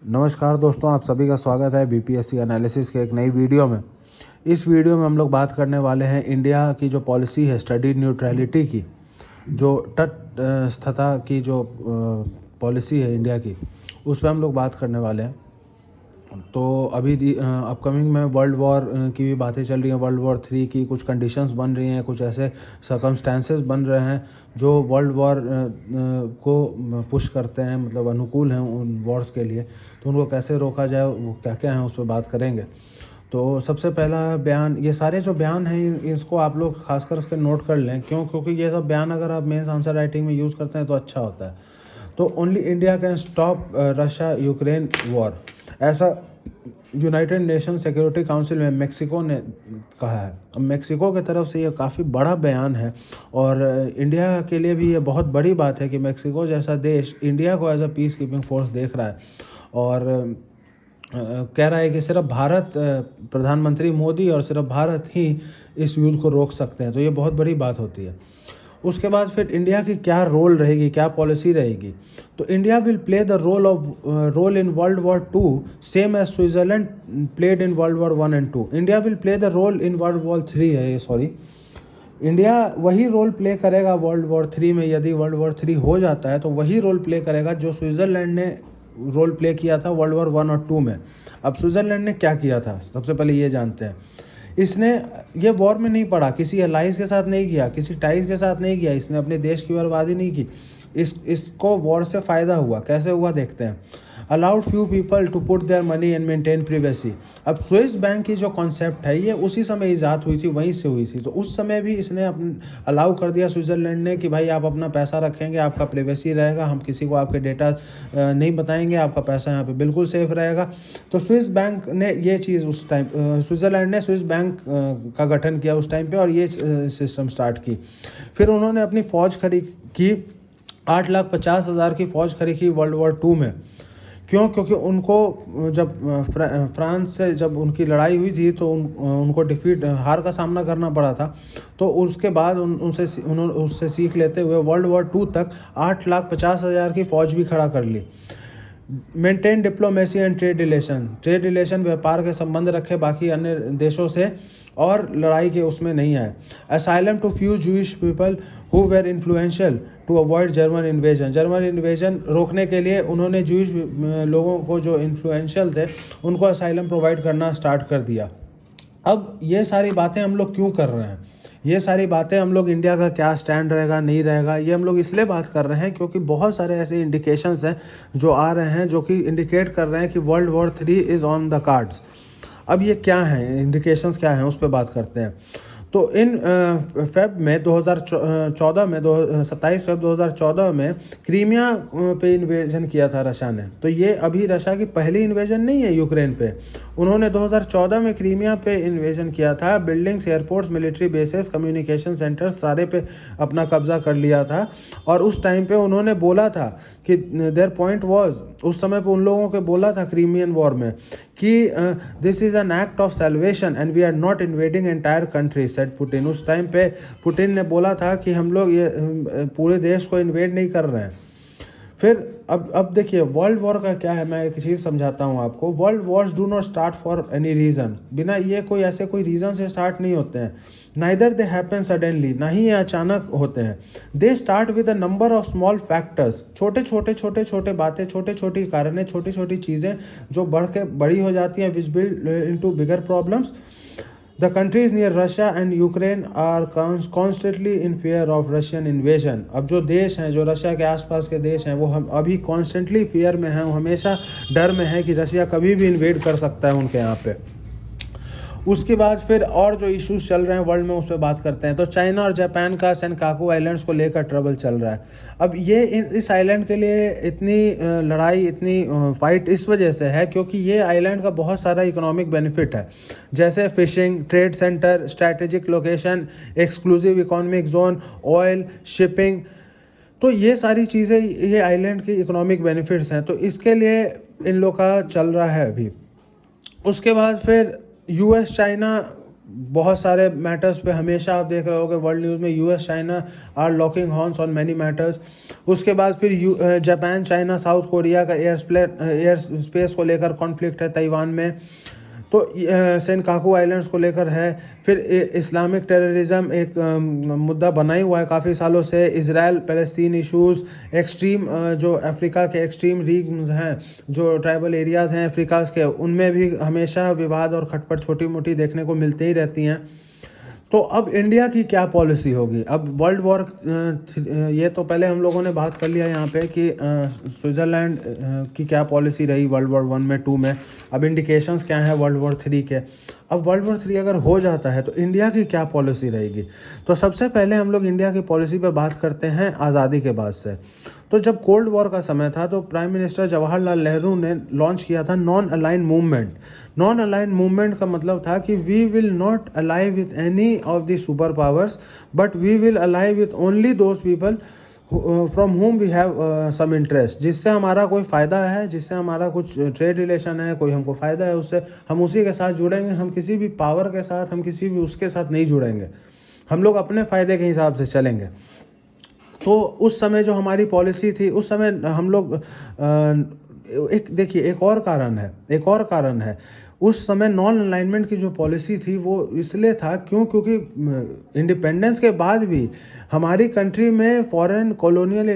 नमस्कार दोस्तों, आप सभी का स्वागत है बीपीएससी एनालिसिस के एक नई वीडियो में। इस वीडियो में हम लोग बात करने वाले हैं इंडिया की जो पॉलिसी है स्टडी न्यूट्रलिटी की, जो तटस्थता की जो पॉलिसी है इंडिया की, उस पर हम लोग बात करने वाले हैं। तो अभी अपकमिंग में वर्ल्ड वॉर की भी बातें चल रही हैं। वर्ल्ड वॉर 3 की कुछ कंडीशंस बन रही हैं, कुछ ऐसे सर्कमस्टेंसेस बन रहे हैं जो वर्ल्ड वॉर को पुश करते हैं, मतलब अनुकूल हैं उन वॉर्स के लिए। तो उनको कैसे रोका जाए, वो क्या क्या हैं, उस पर बात करेंगे। तो सबसे पहला बयान, ये सारे जो बयान हैं इसको आप लोग खासकर इसके नोट कर लें। क्योंकि ये सब बयान अगर आप मेंस आंसर राइटिंग में यूज़ करते हैं तो अच्छा होता है। तो only India can stop Russia Ukraine war, ऐसा यूनाइटेड नेशन सिक्योरिटी काउंसिल में मेक्सिको ने कहा है। अब मेक्सिको की तरफ से ये काफ़ी बड़ा बयान है और इंडिया के लिए भी ये बहुत बड़ी बात है कि मेक्सिको जैसा देश इंडिया को as a peace keeping force देख रहा है और कह रहा है कि सिर्फ भारत, प्रधानमंत्री मोदी और सिर्फ भारत ही इस युद्ध को रोक सकते हैं। तो ये बहुत बड़ी बात होती है। उसके बाद फिर इंडिया की क्या रोल रहेगी, क्या पॉलिसी रहेगी। तो India will play the role in world war 2 same as Switzerland played in world war 1 and 2। India will play the role in world war 3 है ये, सॉरी, इंडिया वही रोल प्ले करेगा वर्ल्ड वॉर 3 में। यदि world war 3 हो जाता है तो वही रोल प्ले करेगा जो स्विट्ज़रलैंड ने रोल प्ले किया था वर्ल्ड वॉर 1 और 2 में। अब स्विट्ज़रलैंड ने क्या किया था, सबसे पहले ये जानते हैं। इसने ये वॉर में नहीं पड़ा, किसी एलाइज के साथ नहीं किया, किसी टाइज के साथ नहीं किया, इसने अपने देश की बर्बादी नहीं की। इसको वॉर से फ़ायदा हुआ। कैसे हुआ देखते हैं। Allowed few people to put their money and maintain privacy. अब स्विस बैंक की जो कॉन्सेप्ट है ये उसी समय ईजाद हुई थी, वहीं से हुई थी। तो उस समय भी इसने अलाउ कर दिया स्विट्ज़रलैंड ने कि भाई आप अपना पैसा रखेंगे, आपका प्रिवेसी रहेगा, हम किसी को आपके डेटा नहीं बताएंगे, आपका पैसा यहाँ पे बिल्कुल सेफ रहेगा। तो स्विस बैंक ने ये चीज़ उस टाइम, स्विट्ज़रलैंड ने स्विस बैंक का गठन किया उस टाइम पे और ये सिस्टम स्टार्ट की। फिर उन्होंने अपनी फ़ौज खड़ी की, 8,50,000 की फ़ौज खड़ी की वर्ल्ड वॉर 2 में। क्यों? क्योंकि उनको जब फ्रांस से जब उनकी लड़ाई हुई थी तो उनको हार का सामना करना पड़ा था। तो उसके बाद उन्होंने उससे सीख लेते हुए वर्ल्ड वॉर 2 तक 8,50,000 की फ़ौज भी खड़ा कर ली। Maintain diplomacy and trade relation, व्यापार के संबंध रखे बाकी अन्य देशों से और लड़ाई के उसमें नहीं आए। Asylum to few Jewish people who were influential to avoid German invasion रोकने के लिए उन्होंने जूइश लोगों को जो इन्फ्लुएंशियल थे उनको असाइलम प्रोवाइड करना स्टार्ट कर दिया। अब ये सारी बातें हम लोग क्यों कर रहे हैं, ये सारी बातें हम लोग, इंडिया का क्या स्टैंड रहेगा नहीं रहेगा, ये हम लोग इसलिए बात कर रहे हैं क्योंकि बहुत सारे ऐसे इंडिकेशंस हैं जो आ रहे हैं जो कि इंडिकेट कर रहे हैं कि world war 3 is on the cards. अब ये क्या हैं, इंडिकेशंस क्या हैं, उस पर बात करते हैं। तो इन फेब में 2014 में 27 फेब 2014 में क्रीमिया पे इन्वेजन किया था रशिया ने। तो ये अभी रशिया की पहली इन्वेजन नहीं है यूक्रेन पे। उन्होंने 2014 में क्रीमिया पे इन्वेजन किया था। Buildings, airports, military bases, communication centres सारे पे अपना कब्जा कर लिया था। और उस टाइम पे उन्होंने बोला था कि देयर पॉइंट वाज, उस समय पे उन लोगों को बोला था क्रीमियन वॉर में कि this is an act of salvation and we are not invading entire country, said Putin. उस टाइम पे पुतिन ने बोला था कि हम लोग ये पूरे देश को इन्वेड नहीं कर रहे हैं। फिर अब देखिए वर्ल्ड वॉर का क्या है, मैं एक चीज़ समझाता हूँ आपको। World Wars do not start for any reason, बिना ये कोई ऐसे कोई रीज़न से स्टार्ट नहीं होते हैं। नाइदर दे हैपन सडनली, ना ही ये अचानक होते हैं। They start with a number of small factors, छोटे बातें, छोटे छोटी कारणें, छोटी छोटी चीज़ें जो बढ़ के बड़ी हो जाती हैं, which build into bigger problems. The countries near Russia and Ukraine are constantly in fear of Russian invasion. अब जो देश हैं, जो रशिया के आसपास के देश हैं, वो हम अभी कॉन्स्टेंटली फियर में हैं, वो हमेशा डर में है कि रशिया कभी भी इन्वेड कर सकता है उनके यहाँ पे। उसके बाद फिर और जो इश्यूज चल रहे हैं वर्ल्ड में उस पर बात करते हैं। तो चाइना और जापान का सेनकाकू आइलैंड्स को लेकर ट्रबल चल रहा है। अब ये इस आइलैंड के लिए इतनी लड़ाई, इतनी फाइट इस वजह से है क्योंकि ये आइलैंड का बहुत सारा इकोनॉमिक बेनिफिट है, जैसे fishing, trade centre, strategic location, exclusive economic zone, oil, shipping. तो ये सारी चीज़ें ये आइलैंड की इकोनॉमिक बेनिफिट्स हैं। तो इसके लिए इन लोग का चल रहा है अभी। उसके बाद फिर यूएस चाइना बहुत सारे मैटर्स पे हमेशा आप देख रहे होगे वर्ल्ड न्यूज़ में US China are locking horns on many matters. उसके बाद फिर जापान चाइना साउथ कोरिया का एयर स्पेस को लेकर कॉन्फ्लिक्ट है ताइवान में, तो सेनकाकू आइलैंड्स को लेकर है। फिर इस्लामिक टेररिज्म एक मुद्दा बना ही हुआ है काफ़ी सालों से। इजराइल पैलेस्तीन इश्यूज़, एक्सट्रीम जो अफ्रीका के एक्सट्रीम रीजन्स हैं, जो ट्राइबल एरियाज़ हैं अफ्रीका के, उनमें भी हमेशा विवाद और खटपट छोटी मोटी देखने को मिलती ही रहती हैं। तो अब इंडिया की क्या पॉलिसी होगी? अब वर्ल्ड वॉर, ये तो पहले हम लोगों ने बात कर लिया यहाँ पे कि स्विट्ज़रलैंड की क्या पॉलिसी रही वर्ल्ड वॉर 1 में, 2 में। अब इंडिकेशंस क्या है वर्ल्ड वॉर 3 के। अब वर्ल्ड वॉर 3 अगर हो जाता है तो इंडिया की क्या पॉलिसी रहेगी? तो सबसे पहले हम लोग इंडिया की पॉलिसी पे बात करते हैं आज़ादी के बाद से। तो जब कोल्ड वॉर का समय था तो प्राइम मिनिस्टर जवाहरलाल नेहरू ने लॉन्च किया था non aligned movement. Non aligned movement का मतलब था कि we will not ally with any of the super powers, but we will ally with only those people from whom we have some interest. जिससे हमारा कोई फ़ायदा है, जिससे हमारा कुछ ट्रेड रिलेशन है, कोई हमको फ़ायदा है उससे, हम उसी के साथ जुड़ेंगे। हम किसी भी पावर के साथ, हम किसी भी उसके साथ नहीं जुड़ेंगे। हम लोग अपने फ़ायदे के हिसाब से चलेंगे। तो उस समय जो हमारी पॉलिसी थी, उस समय हम लोग एक देखिए एक और कारण है उस समय नॉन अलाइनमेंट की जो पॉलिसी थी वो इसलिए था क्योंकि इंडिपेंडेंस के बाद भी हमारी कंट्री में फॉरेन कॉलोनियल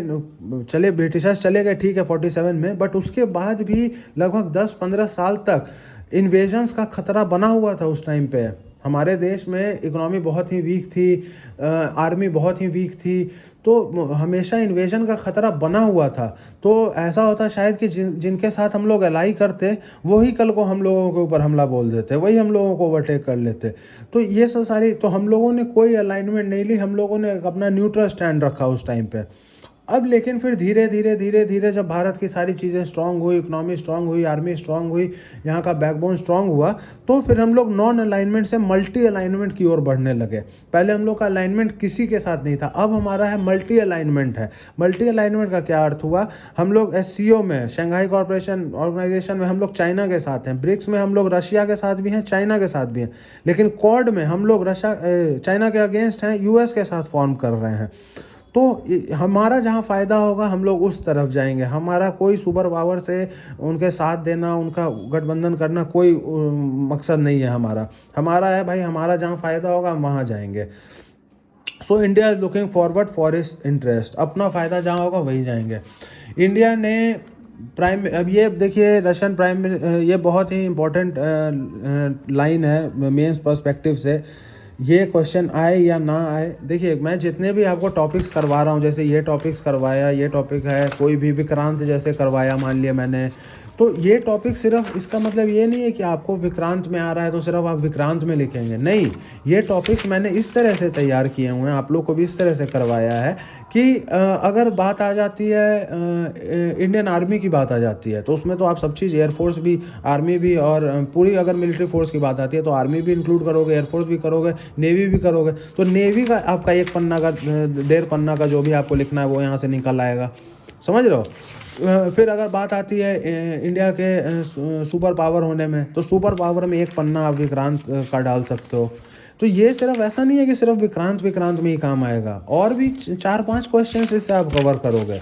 चले, ब्रिटिशर्स चले गए ठीक है 47 में, बट उसके बाद भी लगभग 10-15 साल तक इन्वेजन्स का खतरा बना हुआ था। उस टाइम पे हमारे देश में इकोनॉमी बहुत ही वीक थी, आर्मी बहुत ही वीक थी, तो हमेशा इन्वेजन का खतरा बना हुआ था। तो ऐसा होता शायद कि जिनके साथ हम लोग अलाई करते वही कल को हम लोगों के ऊपर हमला बोल देते, वही हम लोगों को ओवरटेक कर लेते। तो ये सब सारी, तो हम लोगों ने कोई अलाइनमेंट नहीं ली, हम लोगों ने अपना न्यूट्रल स्टैंड रखा उस टाइम पे। अब लेकिन फिर धीरे धीरे जब भारत की सारी चीज़ें स्ट्रांग हुई, इकोनॉमी स्ट्रांग हुई, आर्मी स्ट्रांग हुई, यहाँ का बैकबोन स्ट्रांग हुआ, तो फिर हम लोग नॉन अलाइनमेंट से मल्टी अलाइनमेंट की ओर बढ़ने लगे। पहले हम लोग का अलाइनमेंट किसी के साथ नहीं था, अब हमारा है मल्टी अलाइनमेंट है। मल्टी अलाइनमेंट का क्या अर्थ हुआ? हम लोग SCO में, शंघाई कॉर्पोरेशन ऑर्गेनाइजेशन में हम लोग चाइना के साथ हैं, ब्रिक्स में हम लोग रशिया के साथ भी हैं, चाइना के साथ भी हैं, लेकिन क्वाड में हम लोग चाइना के अगेंस्ट हैं, US के साथ फॉर्म कर रहे हैं। तो हमारा जहाँ फ़ायदा होगा हम लोग उस तरफ जाएंगे। हमारा कोई सुपर पावर से उनके साथ देना, उनका गठबंधन करना कोई मकसद नहीं है हमारा है भाई, हमारा जहाँ फ़ायदा होगा हम वहाँ जाएंगे। So India is looking forward for इस इंटरेस्ट, अपना फ़ायदा जहाँ होगा वही जाएंगे। इंडिया ने अब ये देखिए रशियन प्राइम, ये बहुत ही इम्पोर्टेंट लाइन है मेंस पर्सपेक्टिव से। ये क्वेश्चन आए या ना आए, देखिए मैं जितने भी आपको टॉपिक्स करवा रहा हूँ, जैसे ये टॉपिक्स करवाया, ये टॉपिक है, कोई भी विक्रांत जैसे करवाया मान लिया मैंने, तो ये टॉपिक सिर्फ, इसका मतलब ये नहीं है कि आपको विक्रांत में आ रहा है तो सिर्फ आप विक्रांत में लिखेंगे, नहीं। ये टॉपिक्स मैंने इस तरह से तैयार किए हुए हैं, आप लोग को भी इस तरह से करवाया है कि अगर बात आ जाती है इंडियन आर्मी की बात आ जाती है तो उसमें तो आप सब चीज़, एयरफोर्स भी, आर्मी भी, और पूरी अगर मिलिट्री फोर्स की बात आती है तो आर्मी भी इंक्लूड करोगे, एयरफोर्स भी करोगे, नेवी भी करोगे, तो नेवी का आपका 1 पन्ना का, 1.5 पन्ना का जो भी आपको लिखना है वो यहाँ से निकल आएगा, समझ रहे हो। फिर अगर बात आती है इंडिया के सुपर पावर होने में, तो सुपर पावर में 1 पन्ना आप विक्रांत का डाल सकते हो। तो ये सिर्फ ऐसा नहीं है कि सिर्फ विक्रांत में ही काम आएगा, और भी 4-5 क्वेश्चंस इससे आप कवर करोगे,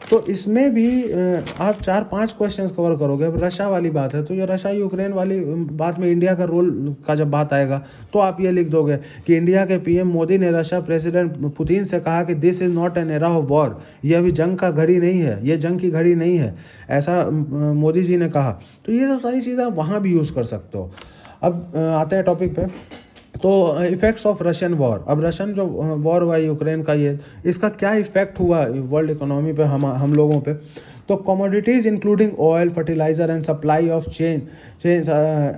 तो इसमें भी आप 4-5 क्वेश्चंस कवर करोगे। अब रशिया वाली बात है तो ये रशिया यूक्रेन वाली बात में इंडिया का रोल का जब बात आएगा तो आप ये लिख दोगे कि इंडिया के PM मोदी ने रशिया प्रेसिडेंट पुतिन से कहा कि this is not an era of war, ये अभी जंग का घड़ी नहीं है, ये जंग की घड़ी नहीं है, ऐसा मोदी जी ने कहा। तो ये सब सारी चीज़ें आप वहाँ भी यूज़ कर सकते हो। अब आते हैं टॉपिक पे, तो इफ़ेक्ट्स ऑफ रशियन वॉर। अब रशियन जो वॉर हुआ यूक्रेन का, ये इसका क्या इफ़ेक्ट हुआ वर्ल्ड इकोनॉमी पे, हम लोगों पे। तो commodities including oil, fertiliser and supply of chain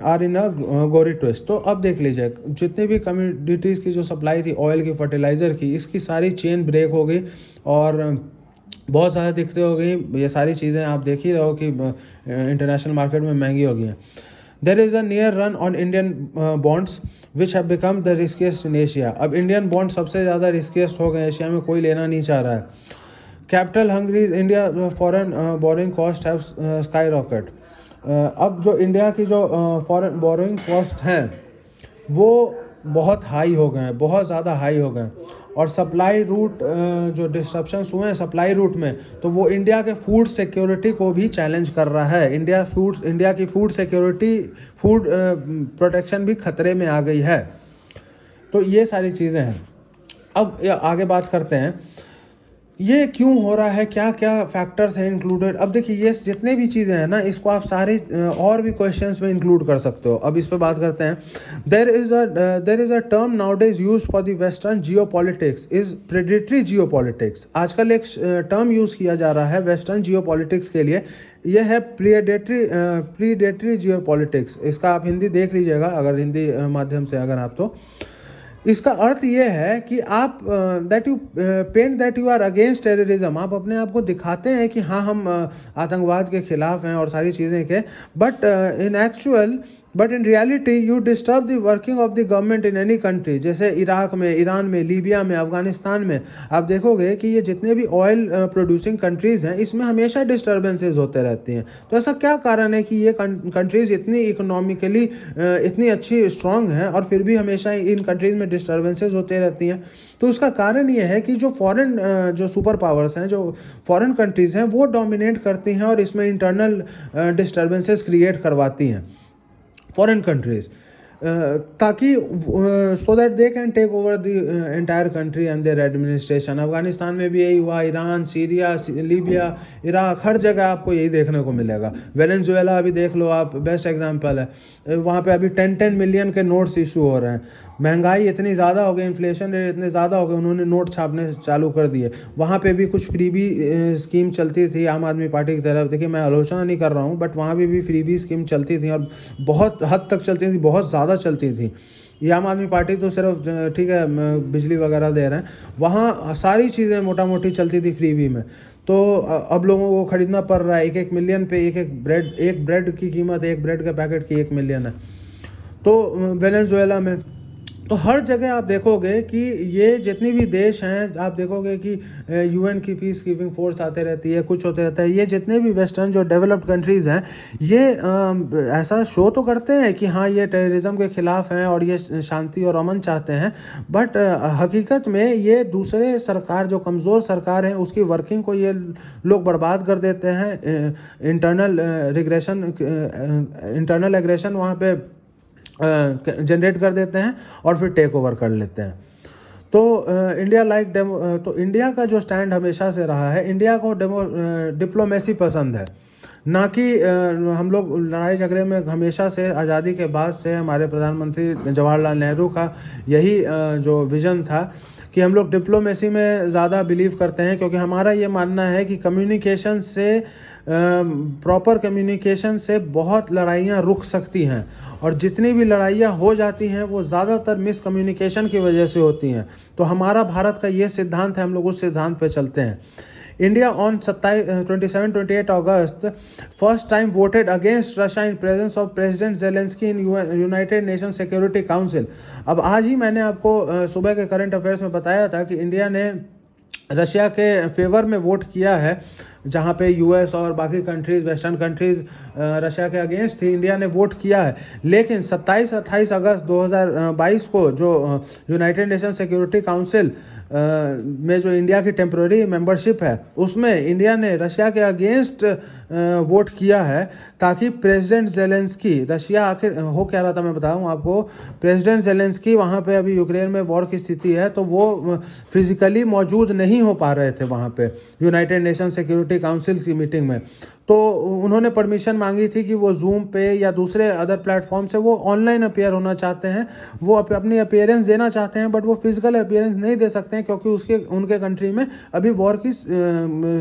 are in a gory twist. तो अब देख लीजिए जितनी भी कमोडिटीज़ की जो सप्लाई थी, ऑयल की, फर्टिलाइज़र की, इसकी सारी चेन ब्रेक हो गई और बहुत ज़्यादा दिक्कतें हो गई। ये सारी चीज़ें आप देख ही रहे हो कि इंटरनेशनल मार्केट में महंगी हो गई हैं। There is a near run on Indian bonds which have become the riskiest in Asia. अब इंडियन बॉन्ड सबसे ज़्यादा रिस्कीस्ट हो गए, एशिया में कोई लेना नहीं चाह रहा है। Capital hungry India foreign borrowing cost have sky rocket. अब जो इंडिया की जो फॉरेन बोरिंग कॉस्ट हैं वो बहुत हाई हो गए हैं, बहुत ज़्यादा हाई हो गए हैं। और सप्लाई रूट जो डिस्ट्रप्शंस हुए हैं सप्लाई रूट में, तो वो इंडिया के फूड सिक्योरिटी को भी चैलेंज कर रहा है। इंडिया की फूड सिक्योरिटी, फूड प्रोटेक्शन भी खतरे में आ गई है। तो ये सारी चीज़ें हैं। अब आगे बात करते हैं, ये क्यों हो रहा है, क्या क्या फैक्टर्स हैं इंक्लूडेड। अब देखिए, ये जितने भी चीज़ें हैं ना, इसको आप सारे और भी क्वेश्चंस में इंक्लूड कर सकते हो। अब इस पे बात करते हैं। There is a term nowadays use for the western Jio politics is predatory Jio politics. आजकल एक टर्म यूज़ किया जा रहा है वेस्टर्न जियो पॉलिटिक्स के लिए, यह है प्रीडेटरी जियो पॉलिटिक्स। इसका आप हिंदी देख लीजिएगा, अगर हिंदी माध्यम से अगर आप, तो इसका अर्थ ये है कि आप that you paint that you are against terrorism. आप अपने आप को दिखाते हैं कि हाँ, हम आतंकवाद के खिलाफ हैं और सारी चीज़ें के, but in reality you disturb the working of the government in any country. जैसे इराक में, ईरान में, लीबिया में, अफगानिस्तान में आप देखोगे कि ये जितने भी ऑयल प्रोड्यूसिंग कंट्रीज़ हैं, इसमें हमेशा डिस्टर्बेंसेज होते रहती हैं। तो ऐसा क्या कारण है कि ये कंट्रीज़ इतनी इकोनॉमिकली इतनी अच्छी स्ट्रांग हैं और फिर भी हमेशा इन कंट्रीज़ में डिस्टर्बेंसेज होते रहती हैं? तो उसका कारण ये है कि जो सुपर पावर्स हैं, जो फॉरेन कंट्रीज़ हैं, वो डोमिनेट करती हैं और इसमें इंटरनल डिस्टर्बेंसेस क्रिएट करवाती हैं फॉरेन कंट्रीज, ताकि so that they can take over the entire country and their administration. Afghanistan में भी यही हुआ, ईरान, सीरिया, लीबिया, इराक, हर जगह आपको यही देखने को मिलेगा। वेनेजुएला अभी देख लो आप, बेस्ट एग्जांपल है। वहाँ पे अभी 10-10 मिलियन के नोट्स इशू हो रहे हैं। महंगाई इतनी ज़्यादा हो गई, इन्फ्लेशन रेट इतने ज़्यादा हो गए, उन्होंने नोट छापने चालू कर दिए। वहाँ पे भी कुछ फ्रीबी स्कीम चलती थी आम आदमी पार्टी की तरफ। देखिए, मैं आलोचना नहीं कर रहा हूँ, बट वहाँ भी फ्रीबी स्कीम चलती थी और बहुत हद तक चलती थी, बहुत ज़्यादा चलती थी। ये आम आदमी पार्टी तो सिर्फ ठीक है बिजली वगैरह दे रहे हैं, वहाँ सारी चीज़ें मोटा मोटी चलती थी फ्रीबी में। तो अब लोगों को खरीदना पड़ रहा है। 1-1 मिलियन पे एक ब्रेड की कीमत, एक ब्रेड के पैकेट की 1 मिलियन है। तो वेनेजुएला में, तो हर जगह आप देखोगे कि ये जितनी भी देश हैं, आप देखोगे कि यूएन की पीस कीपिंग फोर्स आते रहती है, कुछ होते रहता है। ये जितने भी वेस्टर्न जो डेवलप्ड कंट्रीज़ हैं, ये ऐसा शो तो करते हैं कि हाँ, ये टेररिज्म के खिलाफ हैं और ये शांति और अमन चाहते हैं, बट हकीकत में ये दूसरे सरकार, जो कमज़ोर सरकार है, उसकी वर्किंग को ये लोग बर्बाद कर देते हैं। इंटरनल एग्रेशन वहाँ पे जनरेट कर देते हैं और फिर टेक ओवर कर लेते हैं। तो तो इंडिया का जो स्टैंड हमेशा से रहा है, इंडिया को डिप्लोमेसी पसंद है, ना कि हम लोग लड़ाई झगड़े में। हमेशा से आज़ादी के बाद से हमारे प्रधानमंत्री जवाहरलाल नेहरू का यही जो विज़न था कि हम लोग डिप्लोमेसी में ज़्यादा बिलीव करते हैं, क्योंकि हमारा ये मानना है कि कम्युनिकेशन से, प्रॉपर कम्युनिकेशन से बहुत लड़ाइयाँ रुक सकती हैं, और जितनी भी लड़ाइयाँ हो जाती हैं वो ज़्यादातर मिस कम्युनिकेशन की वजह से होती हैं। तो हमारा भारत का ये सिद्धांत है, हम लोग उस सिद्धांत पे चलते हैं। India on 27-28 August first time voted against Russia in presence of president Zelensky in United nation security council. अब आज ही मैंने आपको सुबह के करंट अफेयर्स में बताया था कि इंडिया ने रशिया के फेवर में वोट किया है, जहाँ पे यूएस और बाकी कंट्रीज़, वेस्टर्न कंट्रीज़ रशिया के अगेंस्ट थी, इंडिया ने वोट किया है। लेकिन 27-28 अगस्त 2022 को जो यूनाइटेड नेशन सिक्योरिटी काउंसिल में जो इंडिया की टेम्प्रेरी मेंबरशिप है, उसमें इंडिया ने रशिया के अगेंस्ट वोट किया है, ताकि प्रेसिडेंट जेलेंस्की, रशिया आखिर हो क्या रहा था मैं बताऊं आपको, प्रेसिडेंट जेलेंस्की वहाँ पे अभी यूक्रेन में वॉर की स्थिति है, तो वो फिजिकली मौजूद नहीं हो पा रहे थे वहाँ पे यूनाइटेड नेशन सिक्योरिटी काउंसिल की मीटिंग में। तो उन्होंने परमिशन मांगी थी कि वो जूम पे या दूसरे अदर प्लेटफॉर्म से वो ऑनलाइन अपीयर होना चाहते हैं, वो अपनी अपीयरेंस देना चाहते हैं, बट वो फिजिकल अपीयरेंस नहीं दे सकते हैं, क्योंकि उनके कंट्री में अभी वॉर की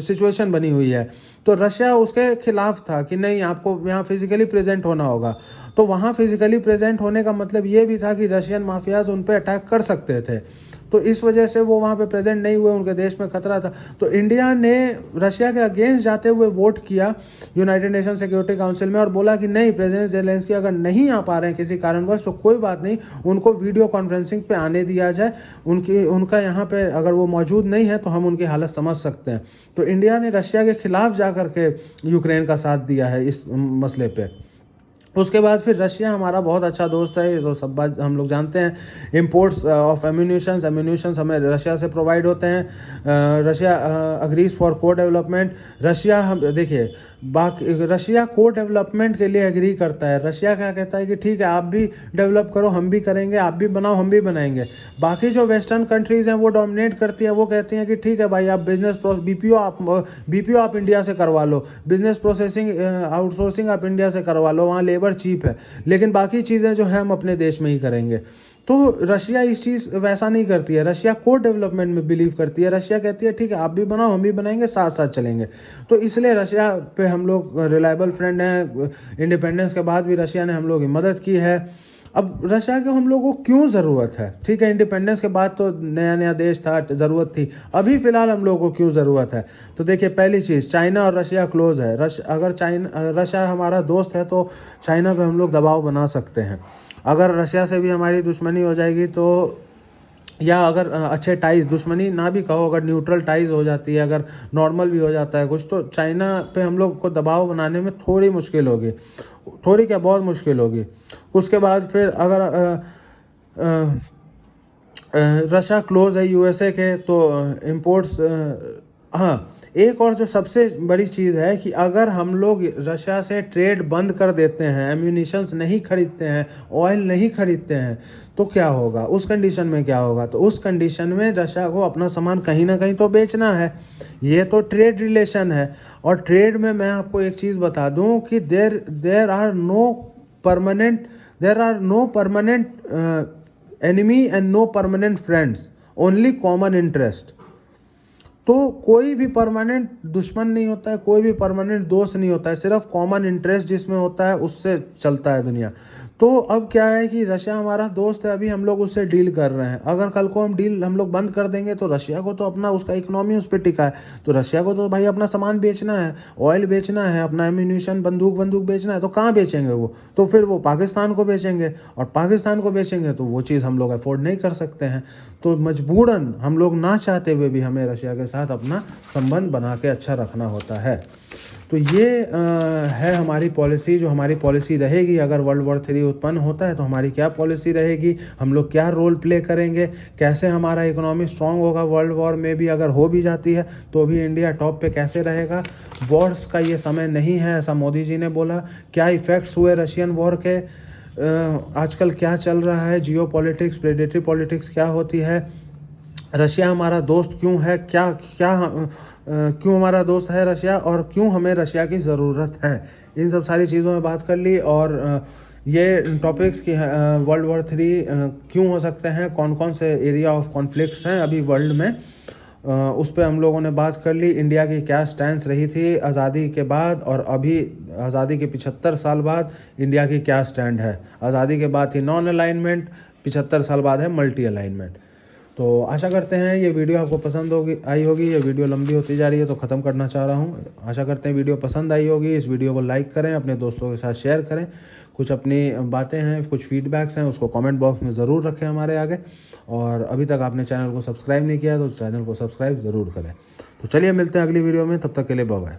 सिचुएशन बनी हुई है। तो रशिया उसके खिलाफ था कि नहीं, आपको यहाँ फिजिकली प्रेजेंट होना होगा। तो वहाँ फिजिकली प्रेजेंट होने का मतलब ये भी था कि रशियन माफियाज उन पर अटैक कर सकते थे, तो इस वजह से वो वहाँ पे प्रेजेंट नहीं हुए, उनके देश में खतरा था। तो इंडिया ने रशिया के अगेंस्ट जाते हुए वोट किया यूनाइटेड नेशन सिक्योरिटी काउंसिल में, और बोला कि नहीं, प्रेसिडेंट जेलेंस्की अगर नहीं आ पा रहे हैं किसी कारणवश, तो कोई बात नहीं, उनको वीडियो कॉन्फ्रेंसिंग पे आने दिया जाए। उनका यहाँ पे अगर वो मौजूद नहीं है तो हम उनकी हालत समझ सकते हैं। तो इंडिया ने रशिया के खिलाफ जा करके यूक्रेन का साथ दिया है इस मसले पे। उसके बाद फिर रशिया हमारा बहुत अच्छा दोस्त है, ये तो सब बात हम लोग जानते हैं। इम्पोर्ट्स ऑफ एम्यूनिशंस हमें रशिया से प्रोवाइड होते हैं। रशिया अग्रीज फॉर को डेवलपमेंट। रशिया हम देखिए बाकी रशिया को डेवलपमेंट के लिए एग्री करता है। रशिया क्या कहता है कि ठीक है आप भी डेवलप करो हम भी करेंगे, आप भी बनाओ हम भी बनाएंगे। बाकी जो वेस्टर्न कंट्रीज़ हैं वो डोमिनेट करती हैं, वो कहती हैं कि ठीक है भाई आप बिजनेस बीपीओ आप इंडिया से करवा लो, बिजनेस प्रोसेसिंग आउटसोर्सिंग आप इंडिया से करवा लो, वहाँ लेबर चीप है, लेकिन बाकी चीज़ें जो है हम अपने देश में ही करेंगे। तो रशिया इस चीज़ वैसा नहीं करती है, रशिया को डेवलपमेंट में बिलीव करती है। रशिया कहती है ठीक है आप भी बनाओ हम भी बनाएंगे, साथ साथ चलेंगे। तो इसलिए रशिया पे हम लोग रिलायबल फ्रेंड हैं। इंडिपेंडेंस के बाद भी रशिया ने हम लोग की मदद की है। अब रशिया को हम लोग को क्यों ज़रूरत है? ठीक है इंडिपेंडेंस के बाद तो नया नया देश था, ज़रूरत थी, अभी फ़िलहाल हम लोग को क्यों ज़रूरत है? तो देखिए पहली चीज़, चाइना और रशिया क्लोज़ है। अगर रशिया हमारा दोस्त है तो चाइना पे हम लोग दबाव बना सकते हैं। अगर रशिया से भी हमारी दुश्मनी हो जाएगी तो, या अगर अच्छे टाइज, दुश्मनी ना भी कहो, अगर न्यूट्रल टाइज हो जाती है, अगर नॉर्मल भी हो जाता है कुछ, तो चाइना पे हम लोग को दबाव बनाने में थोड़ी मुश्किल होगी, थोड़ी क्या बहुत मुश्किल होगी। उसके बाद फिर अगर रशिया क्लोज है यूएसए के तो इम्पोर्ट्स, हाँ एक और जो सबसे बड़ी चीज़ है कि अगर हम लोग रशिया से ट्रेड बंद कर देते हैं, एम्यूनिशंस नहीं खरीदते हैं, ऑयल नहीं खरीदते हैं, तो क्या होगा? उस कंडीशन में क्या होगा? तो उस कंडीशन में रशिया को अपना सामान कहीं ना कहीं तो बेचना है। ये तो ट्रेड रिलेशन है। और ट्रेड में मैं आपको एक चीज़ बता दूं कि there are no permanent enemy and no permanent friends, only common interest. तो कोई भी परमानेंट दुश्मन नहीं होता है, कोई भी परमानेंट दोस्त नहीं होता है, सिर्फ कॉमन इंटरेस्ट जिसमें होता है उससे चलता है दुनिया। तो अब क्या है कि रशिया हमारा दोस्त है, अभी हम लोग उससे डील कर रहे हैं। अगर कल को हम लोग बंद कर देंगे तो रशिया को तो अपना उसका इकोनॉमी उस पर टिका है, तो रशिया को तो भाई अपना सामान बेचना है, ऑयल बेचना है, अपना एम्यूनिशन बंदूक बेचना है, तो कहाँ बेचेंगे वो? तो फिर वो पाकिस्तान को बेचेंगे, और पाकिस्तान को बेचेंगे तो वो चीज़ हम लोग अफोर्ड नहीं कर सकते हैं। तो मजबूरन हम लोग ना चाहते हुए भी हमें रशिया के साथ अपना संबंध बना के अच्छा रखना होता है। तो ये है हमारी पॉलिसी, जो हमारी पॉलिसी रहेगी। अगर वर्ल्ड वॉर 3 उत्पन्न होता है तो हमारी क्या पॉलिसी रहेगी, हम लोग क्या रोल प्ले करेंगे, कैसे हमारा इकोनॉमी स्ट्रांग होगा वर्ल्ड वॉर में भी अगर हो भी जाती है तो भी इंडिया टॉप पे कैसे रहेगा। वॉर्स का ये समय नहीं है, ऐसा मोदी जी ने बोला। क्या इफ़ेक्ट्स हुए रशियन वॉर के, आजकल क्या चल रहा है, जियो पॉलिटिक्स, प्रेडेटरी पॉलिटिक्स क्या होती है, रशिया हमारा दोस्त क्यों है, क्यों हमारा दोस्त है रशिया, और क्यों हमें रशिया की ज़रूरत है, इन सब सारी चीज़ों में बात कर ली। और ये टॉपिक्स की वर्ल्ड वॉर 3 क्यों हो सकते हैं, कौन कौन से एरिया ऑफ कॉन्फ्लिक्ट्स हैं अभी वर्ल्ड में, उस पर हम लोगों ने बात कर ली। इंडिया की क्या स्टैंस रही थी आज़ादी के बाद, और अभी आज़ादी के 75 साल बाद इंडिया की क्या स्टैंड है। आज़ादी के बाद थी नॉन अलाइनमेंट, 75 साल बाद है मल्टी अलाइनमेंट। तो आशा करते हैं ये वीडियो आपको पसंद आई होगी। ये वीडियो लंबी होती जा रही है तो ख़त्म करना चाह रहा हूँ। आशा करते हैं वीडियो पसंद आई होगी। इस वीडियो को लाइक करें, अपने दोस्तों के साथ शेयर करें। कुछ अपनी बातें हैं, कुछ फीडबैक्स हैं, उसको कमेंट बॉक्स में ज़रूर रखें हमारे आगे। और अभी तक आपने चैनल को सब्सक्राइब नहीं किया तो चैनल को सब्सक्राइब ज़रूर करें। तो चलिए मिलते हैं अगली वीडियो में, तब तक के लिए बाय बाय।